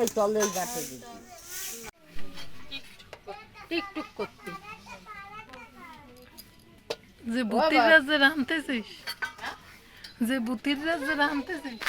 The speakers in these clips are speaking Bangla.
ওই তলে ওই গাছে দিচ্ছি টিকটুক করতে যে বুতির রাজ্যে রাঁধতেছিস যে বুতির রাজ্যে রাঁধতেছিস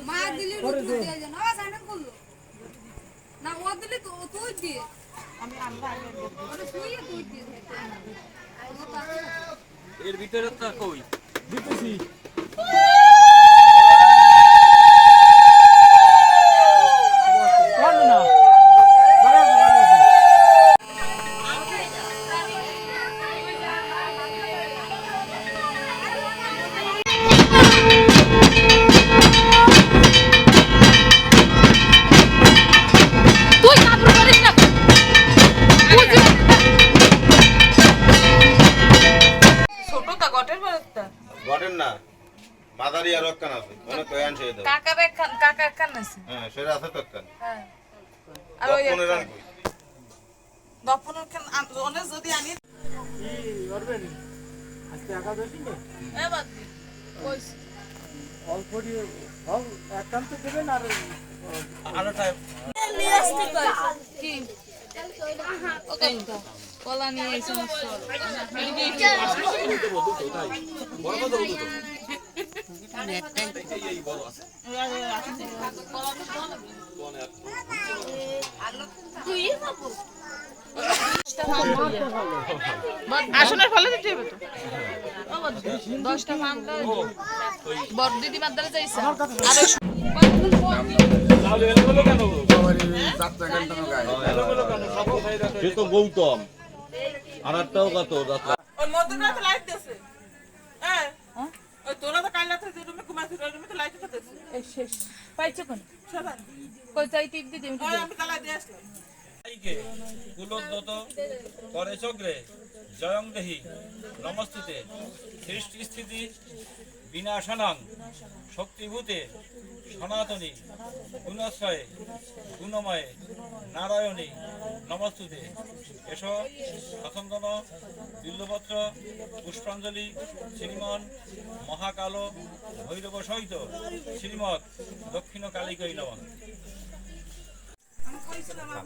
মা দিলি রুটি দিয়ে না জানা করলো না ও দিলি তো তুই দিয়ে আমি আমরা ওরে তুই দিয়ে এর ভিতরে তো কই দিতেছি না গটেন না মাদারি আর একখান আছে অনেক কয়ান সেই দাও কাকা একখান আছে হ্যাঁ সেটা আছে তো একখান হ্যাঁ আর ওই কোন রান কই দপনের খান অনেক যদি আনি কি করবেন আজকে একা ধরলি না এ বাদ দি কইস অল্প দিয়ে হল একান্ত দেবেন আর আলো টাইম কি ওকে কলা নিয়ে এসে আসনের ফলে দিতে হবে তো 10টা ফান্ডা বড় দিদি মাদ্দারে যাইছে আর এলোমেলো কেন সে তো গৌতম আর একটাও কত যাত্রা ওই মধ্যরাতে লাইট দিছে হ্যাঁ ওই তোরা তো কাল রাতে যে রুমে ঘুমাইছিস ওই রুমে তো লাইট দিতেছে এই শেষ পাইছো কোন সাবান কই চাই টিপ দিতে ওই আমি কালা দিয়ে আসলাম আইকে কুলোদ্যত করে চক্রে জয়ং দেহি নমস্তুতে সৃষ্টি স্থিতি বিনাশনাং শক্তিভূতে সনাতনী গুণাশ্রয়ে গুণময়ে নারায়ণী নমস্তুতে এস সচন্দন বিল্লপত্র পুষ্পাঞ্জলি শ্রীমন মহাকাল ভৈরব সহিত শ্রীমৎ দক্ষিণ কালিকই নমঃ আমি বলছি আমার